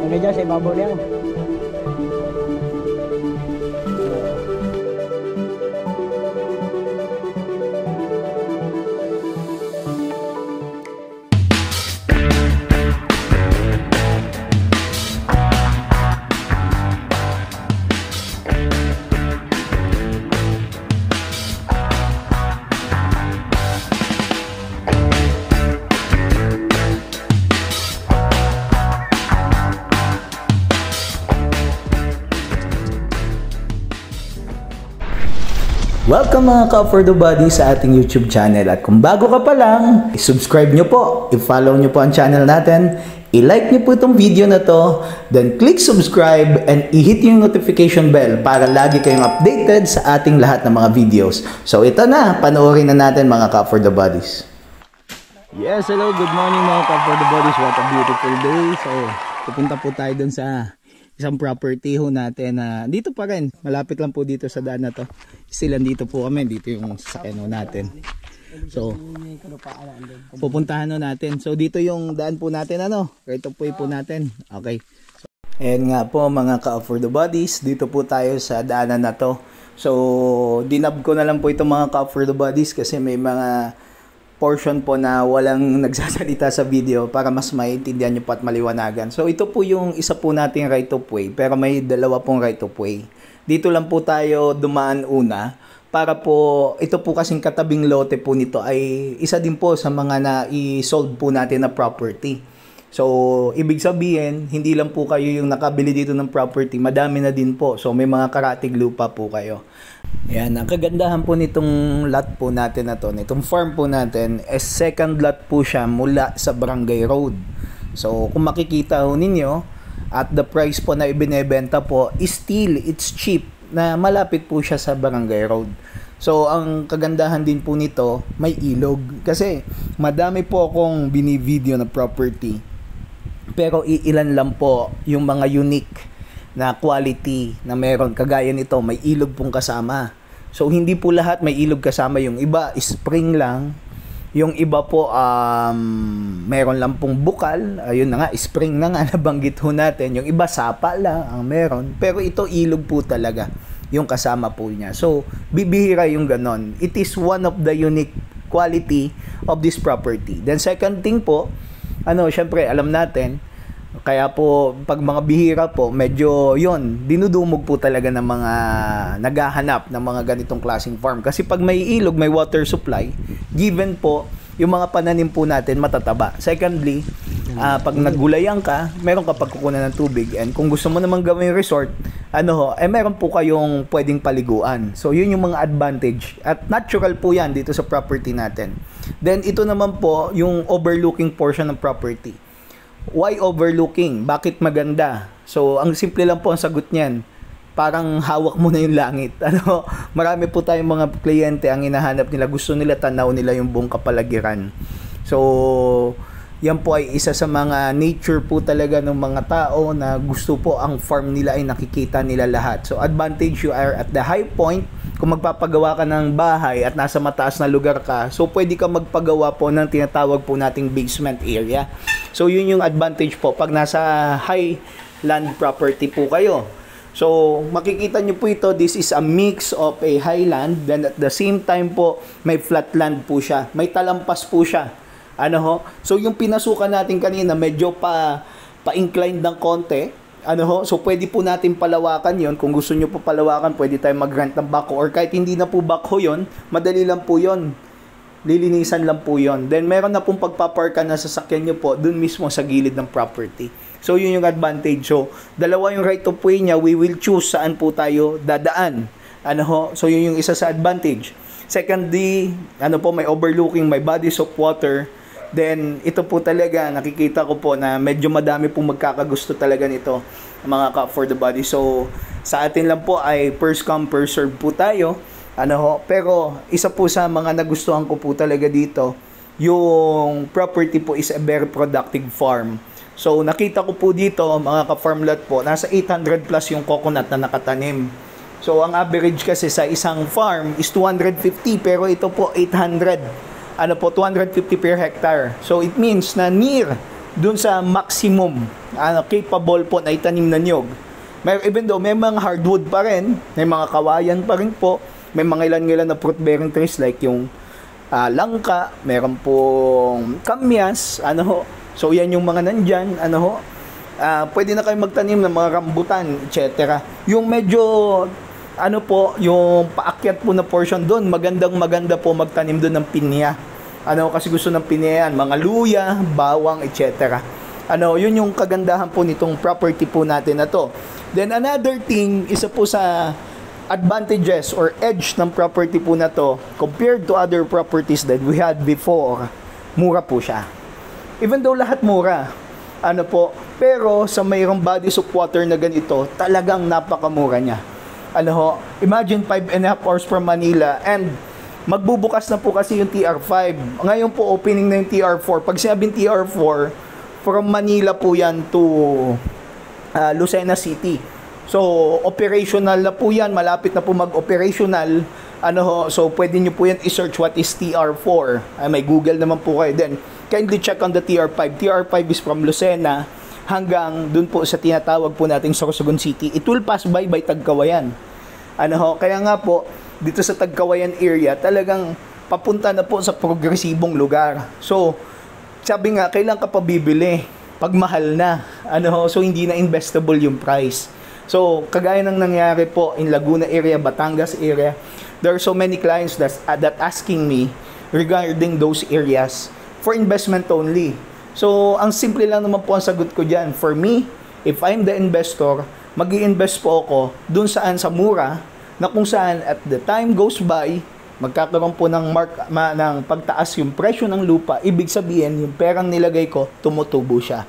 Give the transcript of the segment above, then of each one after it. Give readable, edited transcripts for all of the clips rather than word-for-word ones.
Hanggang dyan sa ibabaw niya. Welcome mga ka-For The Body sa ating YouTube channel. At kung bago ka pa lang, i-subscribe nyo po, i-follow nyo po ang channel natin, i-like nyo po itong video na to, then click subscribe and i-hit yung notification bell para lagi kayong updated sa ating lahat ng mga videos. So ito na, panoorin na natin mga ka-For The Bodies. Yes, hello, good morning mga ka-For The Bodies. What a beautiful day. So pupunta po tayo dun sa isang property ho natin na dito pa rin, malapit lang po dito sa daan na to. Still dito po kami, dito yung sasakyan ho natin. So pupuntahan ho natin. So dito yung daan po natin, right of way po natin. Okay. So, ayan nga po mga ka-For The Bodies, dito po tayo sa daanan na to. So dinab ko na lang po itong mga ka-For The Bodies kasi may mga portion po na walang nagsasalita sa video para mas maintindihan nyo po at maliwanagan. So ito po yung isa po nating right of way, pero may dalawa pong right of way. Dito lang po tayo dumaan una para po, ito po kasing katabing lote po nito ay isa din po sa mga na-i-sold po natin na property. So ibig sabihin, hindi lang po kayo yung nakabili dito ng property, madami na din po. So may mga karatig lupa po kayo. Yan, ang kagandahan po nitong lot po natin na to, nitong farm po natin, is second lot po siya mula sa Barangay Road. So kung makikita ho ninyo, at the price po na ibinebenta po, still it's cheap na malapit po siya sa Barangay Road. So ang kagandahan din po nito, may ilog. Kasi madami po akong binivideo na property, pero iilan lang po yung mga unique na quality na meron. Kagaya nito, may ilog pong kasama. So hindi po lahat may ilog kasama. Yung iba spring lang, yung iba po meron lang pong bukal. Ayun na nga, spring na nga nabanggit ho natin. Yung iba sapa lang ang meron, pero ito ilog po talaga yung kasama po niya. So bibihira yung ganon. It is one of the unique quality of this property. Then second thing po, syempre alam natin, kaya po pag mga bihira po, medyo yon, dinudumog po talaga ng mga naghahanap ng mga ganitong klaseng farm. Kasi pag may ilog, may water supply, given po yung mga pananim po natin matataba. Secondly, pag naggulayan ka, meron ka pagkukunan ng tubig, and kung gusto mo naman gawing resort, meron po kayong pwedeng paliguan. So yun yung mga advantage, at natural po yan dito sa property natin. Then ito naman po yung overlooking portion ng property. Why overlooking? Bakit maganda? So ang simple lang po ang sagot niyan, parang hawak mo na yung langit. Marami po tayong mga kliyente ang hinahanap nila, gusto nila tanaw nila yung buong kapaligiran. So yan po ay isa sa mga nature po talaga ng mga tao na gusto po ang farm nila ay nakikita nila lahat. So advantage, you are at the high point. Kung magpapagawa ka ng bahay at nasa mataas na lugar ka, so pwede ka magpagawa po ng tinatawag po nating basement area. So yun yung advantage po pag nasa high land property po kayo. So, makikita nyo po ito, this is a mix of a highland, then at the same time po, may flatland po siya. May talampas po siya. Ano ho? So, yung pinasukan natin kanina, medyo pa-inclined ng konti. Ano ho? So, pwede po natin palawakan yon. Kung gusto nyo po palawakan, pwede tayo mag-rent ng backhoe. Or kahit hindi na po backhoe yon, madali lang po yon. Lilinisan lang po yon. Then, meron na pong pagpaparka na sasakyan nyo po dun mismo sa gilid ng property. So, yun yung advantage. So, dalawa yung right of way niya. We will choose saan po tayo dadaan. Ano ho? So, yun yung isa sa advantage. Secondly, ano po, may overlooking, may bodies of water. Then, ito po talaga, nakikita ko po na medyo madami pong magkakagusto talaga nito, mga for the body. So, sa atin lang po ay first come, first serve po tayo. Ano ho? Pero, isa po sa mga nagustuhan ko po talaga dito, yung property po is a very productive farm. So, nakita ko po dito, mga ka-farm lot po, nasa 800 plus yung coconut na nakatanim. So, ang average kasi sa isang farm is 250, pero ito po 800. Ano po, 250 per hectare. So, it means na near dun sa maximum capable po na itanim na niyog. Even though may mga hardwood pa rin, may mga kawayan pa rin po, may mga ilan-ilan na fruit-bearing trees like yung langka, meron pong kamyas, ano ho. So, yan yung mga nandyan, ano ho. Pwede na kayo magtanim ng mga rambutan, etc. Yung medyo, ano po, yung paakyat po na portion doon, maganda po magtanim doon ng pinya. Ano, kasi gusto ng pinya yan, mga luya, bawang, etc. Ano, yun yung kagandahan po nitong property po natin na to. Then, another thing, isa po sa advantages or edge ng property po na to compared to other properties that we had before, mura po siya. Even though lahat mura, ano po, pero sa mayroong bodies of water na ganito, talagang napakamura niya. Ano ho, imagine 5.5 hours from Manila and magbubukas na po kasi yung TR5. Ngayon po opening na yung TR4. Pag sinabing TR4, from Manila po yan to Lucena City. So, operational na po yan. Malapit na po mag-operational. Ano ho, so pwede nyo po yan i-search what is TR4. May Google naman po kayo. Then, kindly check on the TR5. TR5 is from Lucena hanggang dun po sa tinatawag po nating Sorsogon City. It will pass by Tagkawayan. Ano ho, kaya nga po, dito sa Tagkawayan area, talagang papunta na po sa progresibong lugar. So, sabi nga, kailan ka pa bibili? Pag mahal na. Ano ho, so hindi na investable yung price. So, kagaya ng nangyari po in Laguna area, Batangas area, there are so many clients that asking me regarding those areas for investment only. So, ang simple lang naman po ang sagot ko dyan. For me, if I'm the investor, mag-i-invest po ako dun saan sa mura, na kung saan at the time goes by, magkakaroon po ng ng pagtaas yung presyo ng lupa, ibig sabihin, yung perang nilagay ko, tumutubo siya.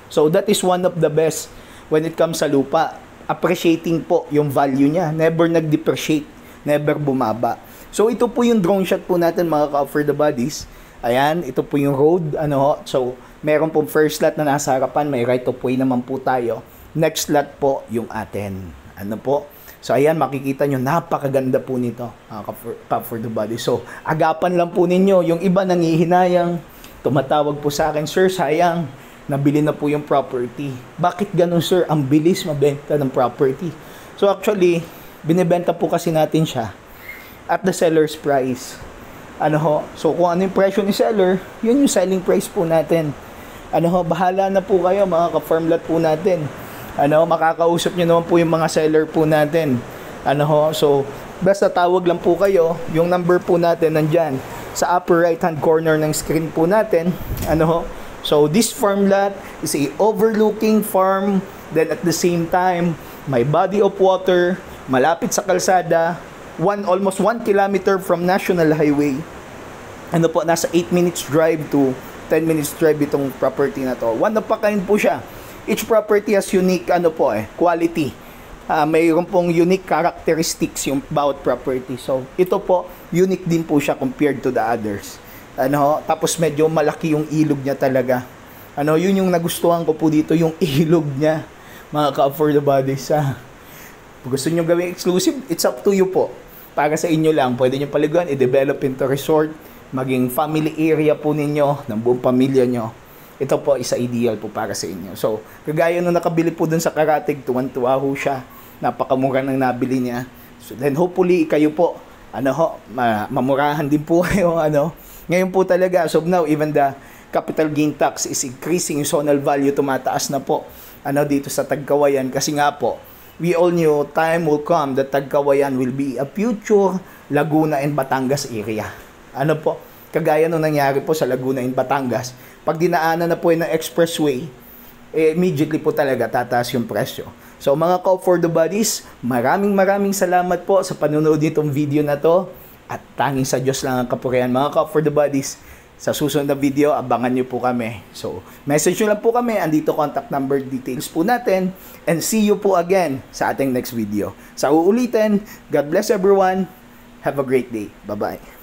So, that is one of the best when it comes sa lupa. Appreciating po yung value niya. Never nag-depreciate. Never bumaba. So, ito po yung drone shot po natin, mga ka-for the bodies. Ayan, ito po yung road. So, meron po first lot na nasa harapan. May right of way naman po tayo. Next lot po yung atin. Ano po? So, ayan, makikita nyo, napakaganda po nito, for the body. So, agapan lang po ninyo. Yung iba nangihinayang, tumatawag po sa akin, "Sir, sayang, nabili na po yung property." Bakit ganun, sir? Ang bilis mabenta ng property. So, actually, binibenta po kasi natin siya at the seller's price. Ano ho? So, kung ano yung presyo ni seller, yun yung selling price po natin. Ano ho? Bahala na po kayo, mga ka-farm lot po natin. Ano, makakausap nyo naman po yung mga seller po natin. Ano ho? So, basta tawag lang po kayo. Yung number po natin nandyan sa upper right hand corner ng screen po natin. Ano ho? So, this farm lot is a overlooking farm. Then, at the same time, may body of water, malapit sa kalsada, almost 1 kilometer from National Highway. Ano po, nasa 8 minutes drive to 10 minutes drive itong property na to. One of a kind po siya. Each property has unique quality. Mayroon pong unique characteristics yung bawat property. So, ito po, unique din po siya compared to the others. Tapos medyo malaki yung ilog niya talaga. Yun yung nagustuhan ko po dito, yung ilog niya, mga ka-for the bodies. Kung gusto nyo gawing exclusive, it's up to you po. Para sa inyo lang, pwede nyo paliguan, i-develop into resort, maging family area po ninyo, ng buong pamilya nyo. Ito po isa ideal po para sa inyo. So, kagaya nung nakabili po dun sa Karatig, tuwan-tuwa ho siya. Napakamura ng nabili niya. So then hopefully kayo po, mamurahan din po kayo, Ngayon po talaga, as of now, even the capital gain tax is increasing, yung zonal value tumataas na po, dito sa Tagkawayan. Kasi nga po, we all knew time will come that Tagkawayan will be a future Laguna and Batangas area. Kagaya nung nangyari po sa Laguna and Batangas, pag dinaanan na po yun ng expressway, immediately po talaga tataas yung presyo. So mga Cop for the Buddies, maraming salamat po sa panonood nitong video na to. At tanging sa Diyos lang ang kapurihan. Mga Cop for the Buddies, sa susunod na video, abangan nyo po kami. So, message nyo lang po kami. Andito contact number details po natin. And see you po again sa ating next video. Sa uulitin, God bless everyone. Have a great day. Bye-bye.